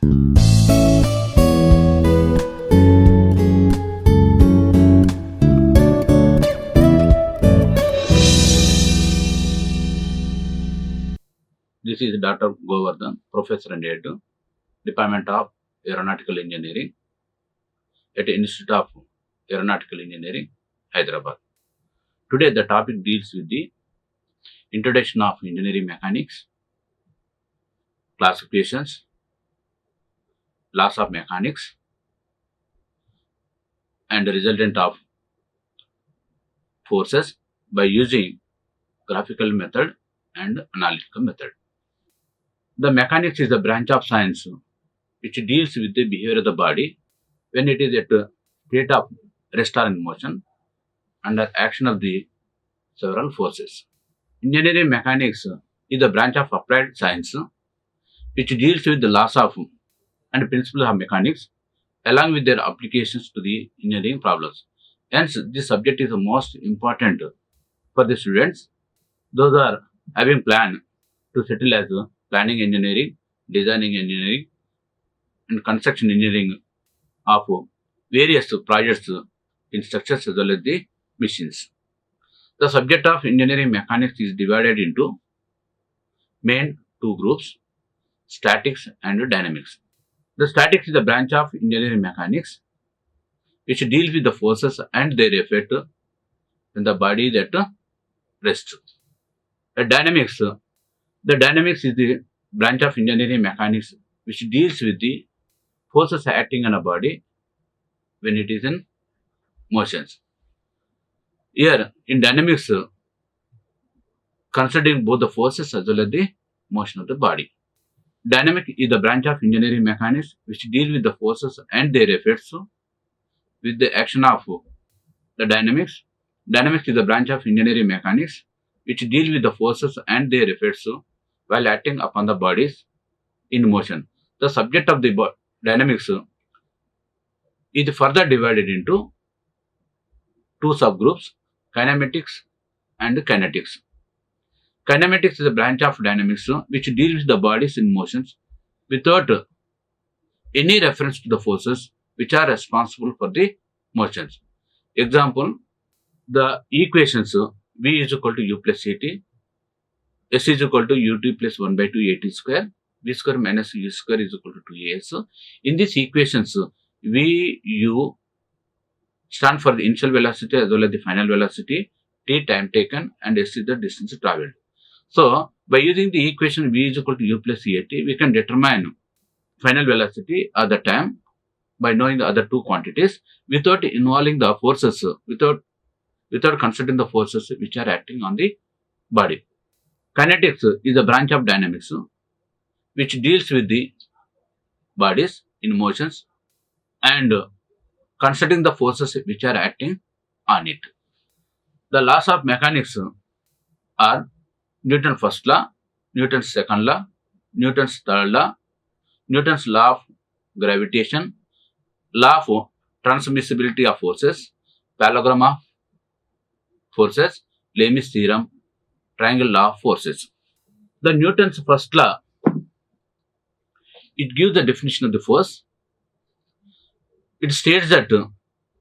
This is Dr. Govardhan, Professor and Head, Department of Aeronautical Engineering at Institute of Aeronautical Engineering, Hyderabad. Today the topic deals with the introduction of engineering mechanics, classifications, laws of mechanics, and the resultant of forces by using graphical method and analytical method. The mechanics is a branch of science which deals with the behavior of the body when it is at a state of rest or in motion under action of the several forces. Engineering mechanics is a branch of applied science which deals with the laws of and principles of mechanics along with their applications to the engineering problems. Hence, this subject is the most important for the students. Those are having plan to settle as planning engineering, designing engineering, and construction engineering of various projects in structures as well as the machines. The subject of engineering mechanics is divided into main two groups, statics and dynamics. The statics is a branch of engineering mechanics which deals with the forces and their effect in the body that rests. The dynamics is the branch of engineering mechanics which deals with the forces acting on a body when it is in motions. Here in dynamics, considering both the forces as well as the motion of the body. Dynamic is the branch of engineering mechanics which deal with the forces and their effects with the action of the dynamics. Dynamics is the branch of engineering mechanics which deal with the forces and their effects while acting upon the bodies in motion. The subject of the dynamics is further divided into two subgroups, kinematics and kinetics. Kinematics is a branch of dynamics which deals with the bodies in motions without any reference to the forces which are responsible for the motions. Example, the equations V is equal to U plus At, S is equal to Ut plus 1 by 2 At square, V square minus U square is equal to 2As. In these equations, V, U stand for the initial velocity as well as the final velocity, T time taken, and S is the distance traveled. So, by using the equation V is equal to U plus At, we can determine final velocity at the time by knowing the other two quantities without involving the forces, without considering the forces which are acting on the body. Kinetics is a branch of dynamics which deals with the bodies in motions and considering the forces which are acting on it. The laws of mechanics are Newton's first law, Newton's second law, Newton's third law, Newton's law of gravitation, law of transmissibility of forces, parallelogram of forces, Lami's theorem, triangle law of forces. The Newton's first law, it gives the definition of the force. It states that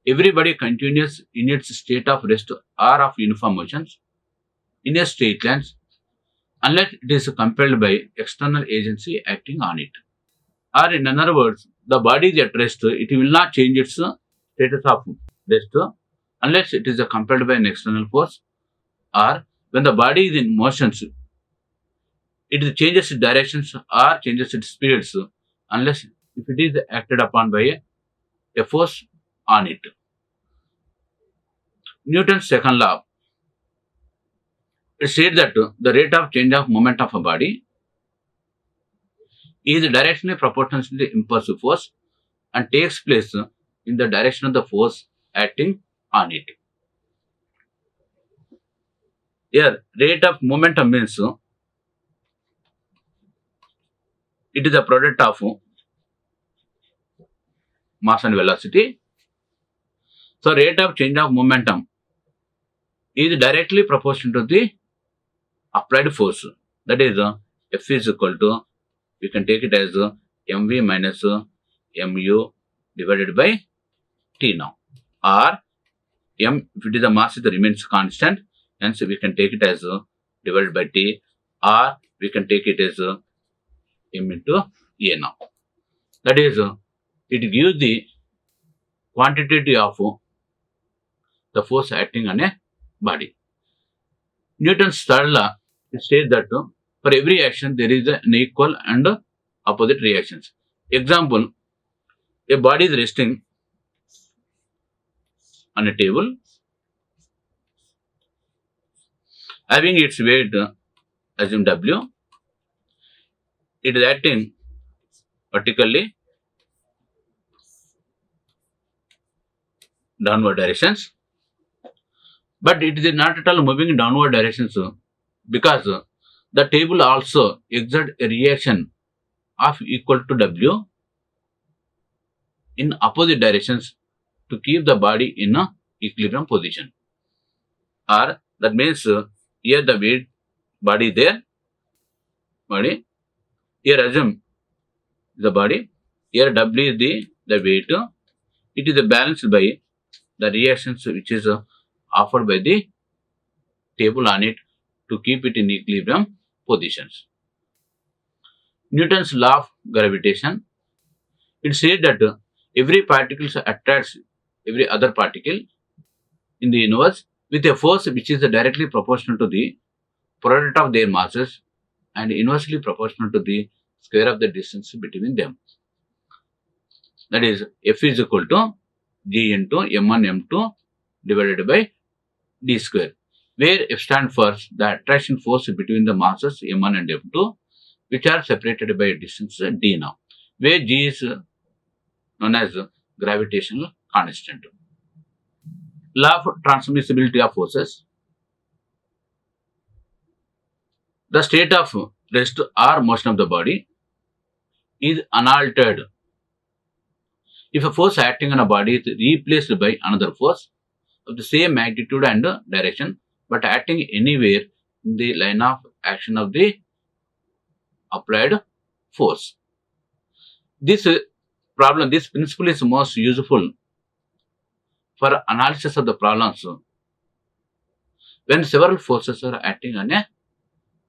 every body continues in its state of rest or of uniform motions in a straight line unless it is compelled by external agency acting on it. Or in other words, the body is at rest, it will not change its status of rest unless it is compelled by an external force, or when the body is in motions, it changes its directions or changes its speeds unless if it is acted upon by a force on it. Newton's second law, it states that the rate of change of moment of a body is directionally proportional to the impulsive force and takes place in the direction of the force acting on it. Here, rate of momentum means it is a product of mass and velocity. So, rate of change of momentum is directly proportional to the applied force. That is, F is equal to, we can take it as mv minus mu divided by t now. Or m, if it is the mass, it remains constant, hence we can take it as divided by t, or we can take it as m into a now. That is, it gives the quantity of the force acting on a body. Newton's third law states that for every action there is an equal and opposite reactions. Example, a body is resting on a table, having its weight, assume W, it is acting vertically downward directions, but it is not at all moving in downward directions because the table also exert a reaction of equal to W in opposite directions to keep the body in a equilibrium position. Or that means here the weight body there, body, here assume the body, here W is the weight, it is balanced by the reactions which is offered by the table on it to keep it in equilibrium positions. Newton's law of gravitation, it says that every particle attracts every other particle in the universe with a force which is directly proportional to the product of their masses and inversely proportional to the square of the distance between them. That is, F is equal to G into M1 M2 divided by D square, where F stands for the attraction force between the masses M1 and M2, which are separated by a distance D now, where G is known as gravitational constant. Law of transmissibility of forces. The state of rest or motion of the body is unaltered if a force acting on a body is replaced by another force of the same magnitude and direction but acting anywhere in the line of action of the applied force. This principle is most useful for analysis of the problems when several forces are acting on a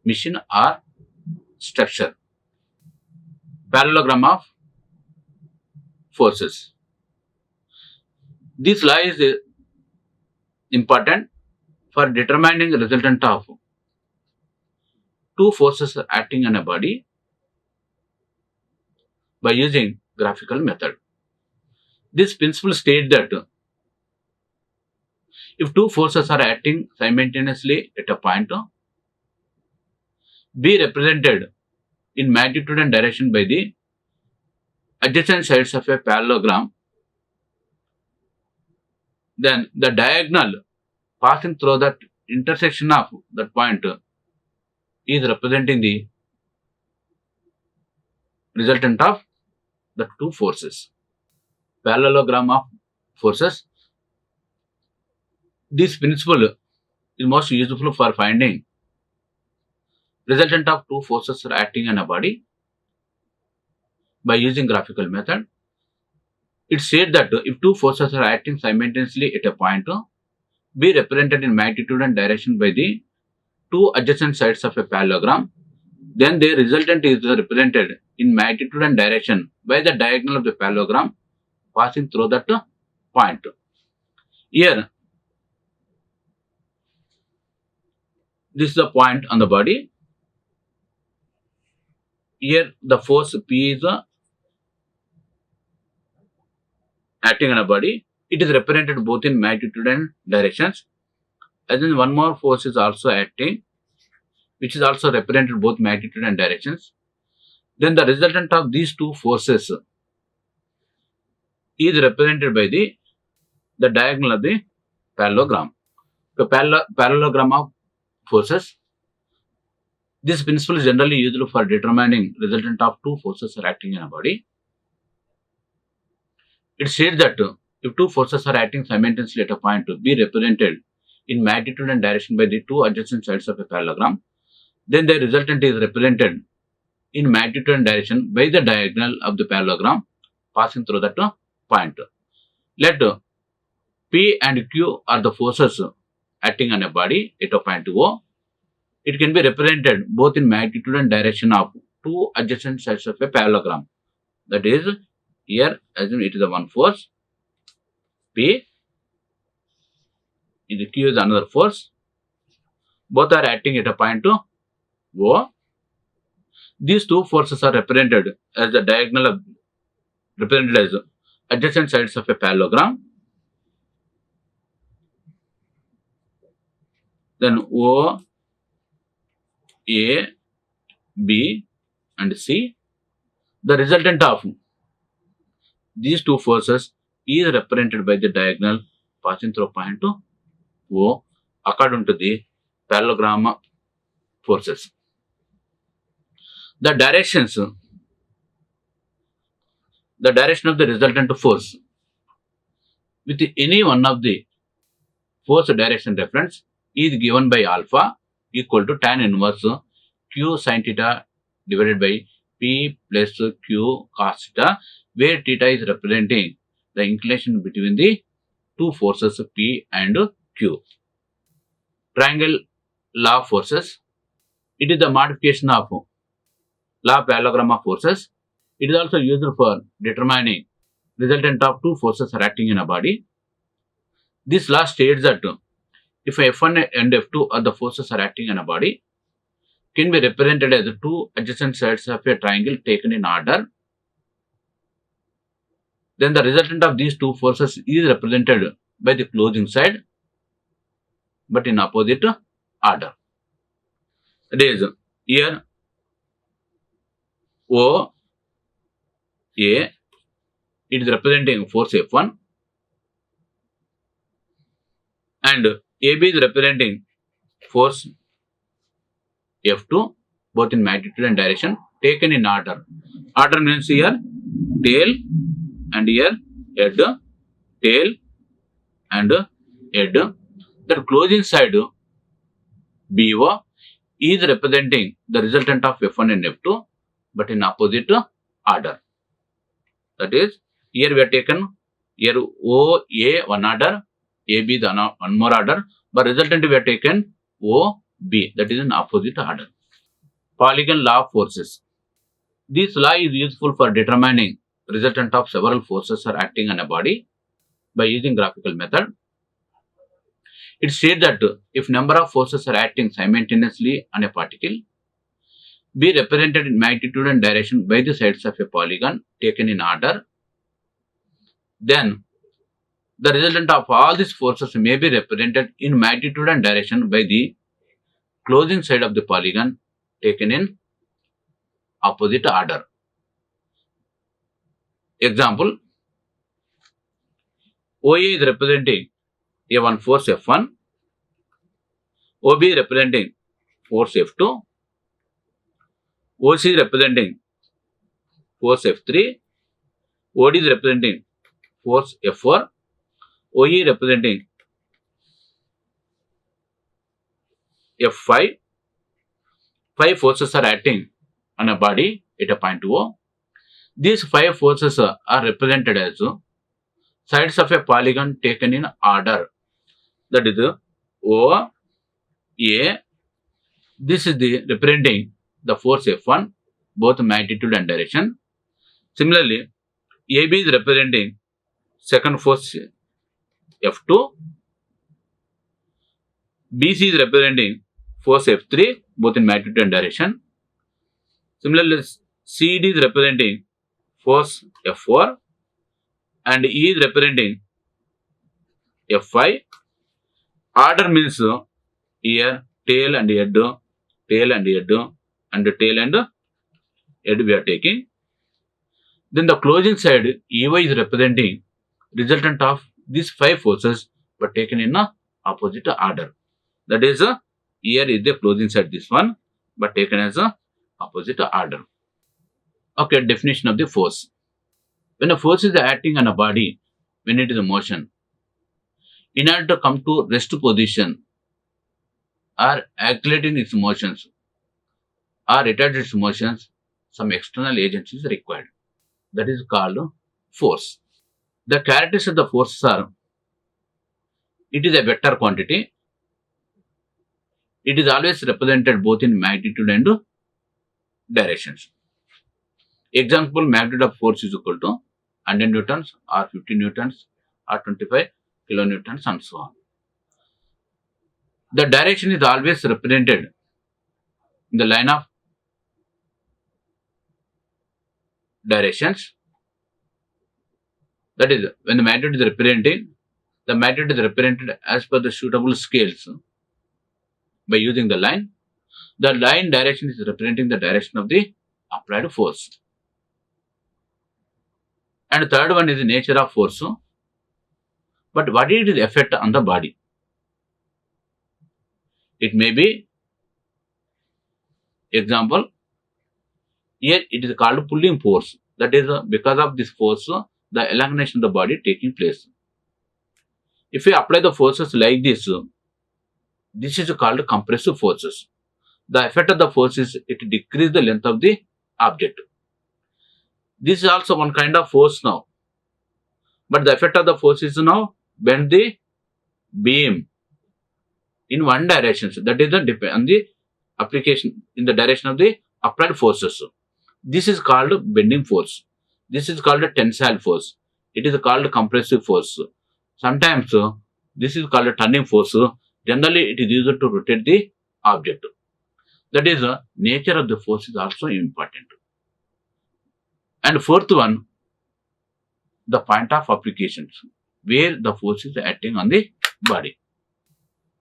machine or structure. Parallelogram of forces. This law is important for determining the resultant of two forces acting on a body by using graphical method. This principle states that if two forces are acting simultaneously at a point, be represented in magnitude and direction by the adjacent sides of a parallelogram, then the diagonal passing through that intersection of that point is representing the resultant of the two forces. Parallelogram of forces. This principle is most useful for finding resultant of two forces acting on a body by using graphical method. It said that if two forces are acting simultaneously at a point, be represented in magnitude and direction by the two adjacent sides of a parallelogram, then the resultant is represented in magnitude and direction by the diagonal of the parallelogram passing through that point. Here, this is the point on the body. Here, the force P is acting on a body. It is represented both in magnitude and directions. And then one more force is also acting, which is also represented both magnitude and directions. Then the resultant of these two forces is represented by the diagonal of the parallelogram. The parallelogram of forces. This principle is generally used for determining resultant of two forces are acting in a body. It states that if two forces are acting simultaneously at a point to be represented in magnitude and direction by the two adjacent sides of a parallelogram, then the resultant is represented in magnitude and direction by the diagonal of the parallelogram passing through that point. Let P and Q are the forces acting on a body at a point O. It can be represented both in magnitude and direction of two adjacent sides of a parallelogram. That is, here assume it is the one force P, in the Q is another force. Both are acting at a point O. These two forces are represented as the diagonal of represented as adjacent sides of a parallelogram. Then O, A, B and C. The resultant of these two forces is represented by the diagonal passing through point O according to the parallelogram forces. The direction of the resultant force with any one of the force direction reference is given by alpha equal to tan inverse q sin theta divided by p plus q cos theta, where theta is representing the inclination between the two forces P and Q. Triangle law of forces. It is the modification of law of parallelogram of forces. It is also used for determining resultant of two forces are acting in a body. This law states that if F1 and F2 are the forces are acting in a body, can be represented as two adjacent sides of a triangle taken in order. Then the resultant of these two forces is represented by the closing side, but in opposite order. That is, here O, A, it is representing force F1, and AB is representing force F2, both in magnitude and direction, taken in order. Order means here tail and here head, tail and head. The closing side BO is representing the resultant of F1 and F2, but in opposite order. That is, here we have taken here OA one order, AB the one more order, but resultant we have taken OB, that is in opposite order. Polygon law of forces. This law is useful for determining resultant of several forces are acting on a body by using graphical method. It states that if number of forces are acting simultaneously on a particle, be represented in magnitude and direction by the sides of a polygon taken in order, then the resultant of all these forces may be represented in magnitude and direction by the closing side of the polygon taken in opposite order. Example, OA is representing a one force F1, OB is representing force F2, OC is representing force F3, OD is representing force F4, OE is representing F5. 5 forces are acting on a body at a point O. These 5 forces are represented as sides of a polygon taken in order. That is O, A. This is the representing the force F1, both magnitude and direction. Similarly, AB is representing second force F2. BC is representing force F3, both in magnitude and direction. Similarly, CD is representing force F4 and E is representing F5. Order means here tail and head, tail and head, and tail and head we are taking. Then the closing side EY is representing resultant of these 5 forces but taken in opposite order. That is, here is the closing side, this one, but taken as a opposite order. Okay, definition of the force. When a force is acting on a body, when it is in motion, in order to come to rest position or accelerating its motions or retard its motions, some external agency is required. That is called force. The characteristics of the forces are: it is a vector quantity. It is always represented both in magnitude and directions. Example: magnitude of force is equal to 100 newtons or 50 newtons or 25 kilonewtons and so on. The direction is always represented in the line of directions. That is, when the magnitude is represented, the magnitude is represented as per the suitable scales by using the line. The line direction is representing the direction of the applied force. And the third one is the nature of force. But what is the effect on the body? It may be, example, here it is called pulling force. That is, because of this force, the elongation of the body taking place. If we apply the forces like this is called compressive forces. The effect of the force is it decreases the length of the object. This is also one kind of force now. But the effect of the force is now bend the beam in one direction. That is the on the application in the direction of the applied forces. This is called bending force. This is called a tensile force. It is called compressive force. Sometimes this is called a turning force. Generally, it is used to rotate the object. That is, nature of the force is also important. And fourth one, the point of applications, where the force is acting on the body.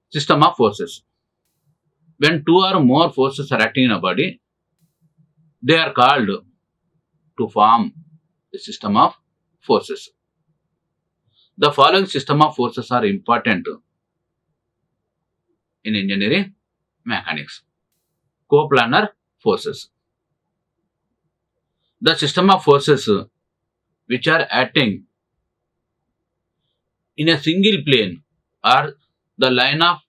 System of forces. When two or more forces are acting in a body, they are called to form the system of forces. The following system of forces are important in engineering mechanics. Coplanar forces. The system of forces which are acting in a single plane or the line of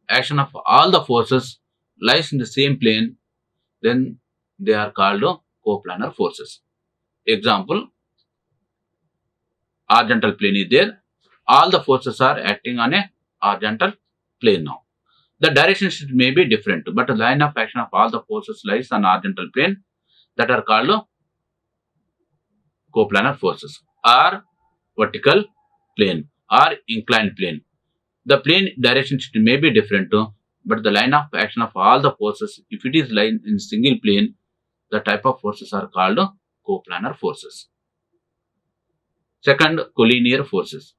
action of all the forces lies in the same plane, then they are called coplanar forces. Example, horizontal plane is there. All the forces are acting on a horizontal plane now. The directions may be different, but the line of action of all the forces lies on horizontal plane, that are called coplanar forces, or vertical plane or inclined plane. The plane directions may be different, but the line of action of all the forces, if it is lying in single plane, the type of forces are called coplanar forces. Second, collinear forces.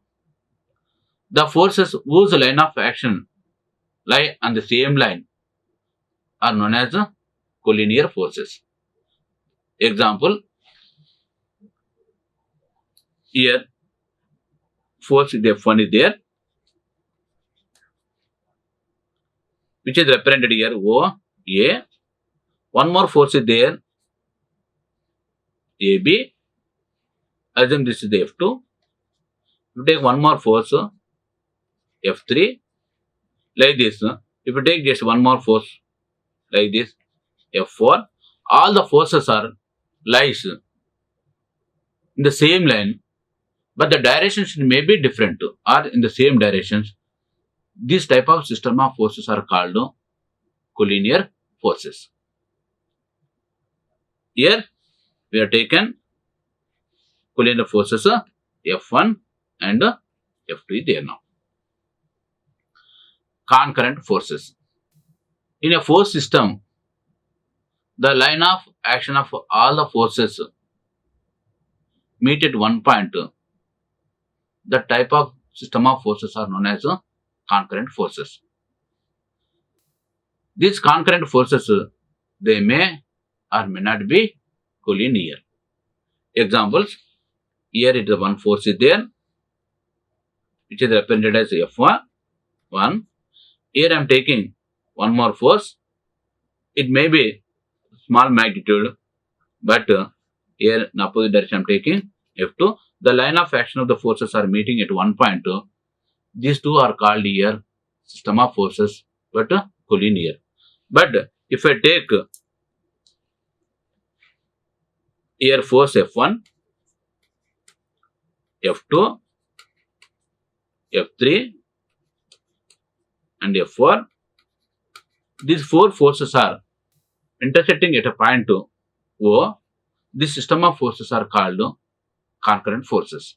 The forces whose line of action lie on the same line are known as collinear forces. Example, here force F1 is there, which is represented here O, A. One more force is there, AB. Assume this is the F2. You take one more force, F3, like this. If you take just one more force, like this, F4, all the forces are lies in the same line, but the directions may be different or in the same directions. This type of system of forces are called collinear forces. Here we have taken collinear forces F1 and F2 there now. Concurrent forces. In a force system, the line of action of all the forces meet at one point. The type of system of forces are known as concurrent forces. These concurrent forces, they may or may not be collinear. Examples, here it is one force is there, which is represented as F1. Here I am taking one more force. It may be small magnitude, but here in opposite direction I am taking F2. The line of action of the forces are meeting at one point. These two are called here system of forces, but collinear. But if I take Here force F1, F2, F3 and F4. These four forces are intersecting at a point O. This system of forces are called concurrent forces.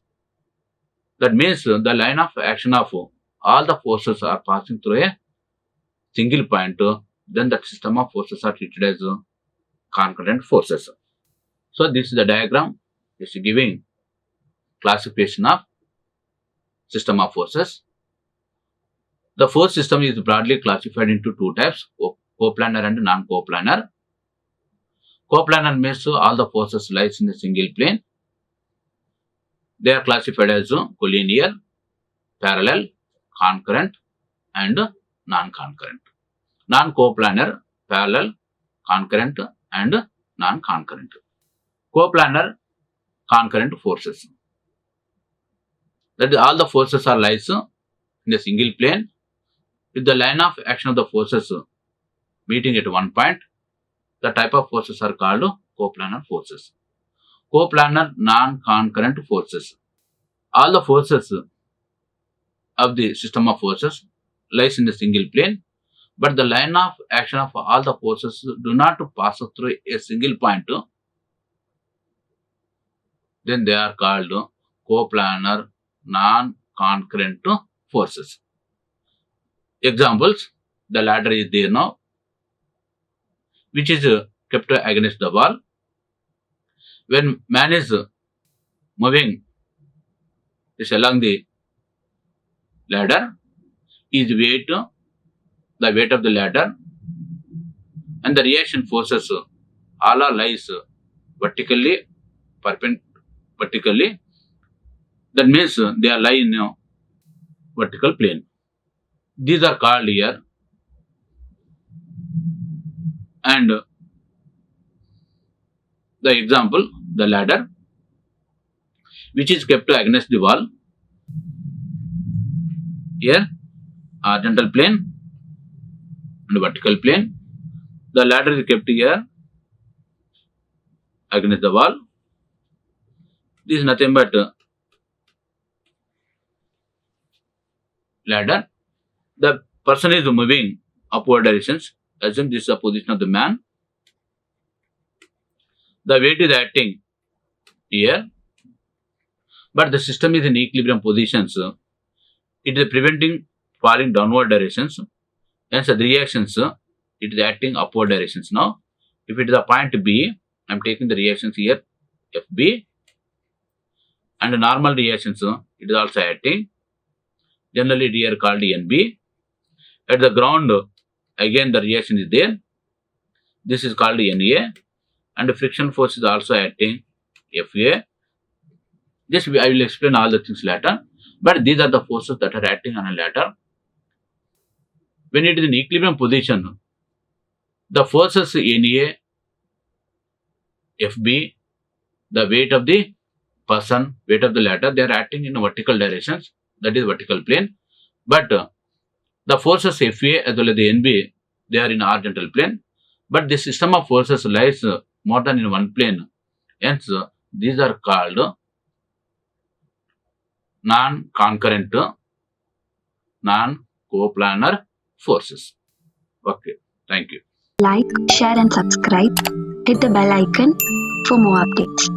That means the line of action of all the forces are passing through a single point. Then that system of forces are treated as concurrent forces. So this is the diagram. This is giving classification of system of forces. The force system is broadly classified into two types, coplanar and non-coplanar. Coplanar means all the forces lies in a single plane. They are classified as collinear, parallel, concurrent and non-concurrent. Non-coplanar, parallel, concurrent and non-concurrent. Coplanar, concurrent forces. That is, all the forces are lies in a single plane with the line of action of the forces meeting at one point. The type of forces are called coplanar forces. Coplanar non-concurrent forces. All the forces of the system of forces lies in a single plane, but the line of action of all the forces do not pass through a single point. Then they are called coplanar non-concurrent forces. Examples: the ladder is there now, which is kept against the wall. When man is moving this along the ladder, his weight, the weight of the ladder, and the reaction forces all are lies vertically, vertically. That means they are lie in a vertical plane. These are called here, and the example, the ladder, which is kept against the wall. Here, horizontal plane and vertical plane. The ladder is kept here against the wall. This is nothing but ladder. The person is moving upward directions. Assume this is the position of the man. The weight is acting here, but the system is in equilibrium positions. It is preventing falling downward directions. Hence, the reactions, it is acting upward directions now. If it is a point B, I am taking the reactions here, FB, and the normal reactions, it is also acting. Generally, they are called NB. At the ground, again the reaction is there. This is called NA, and the friction force is also acting, FA. This I will explain all the things later. But these are the forces that are acting on a ladder. When it is in equilibrium position, the forces NA, FB, the weight of the person, weight of the ladder, they are acting in vertical directions, that is vertical plane. But the forces FA as well as the NB, they are in horizontal plane. But the system of forces lies more than in one plane. Hence, these are called non-concurrent, non-coplanar forces. Okay, thank you. Like, share and subscribe. Hit the bell icon for more updates.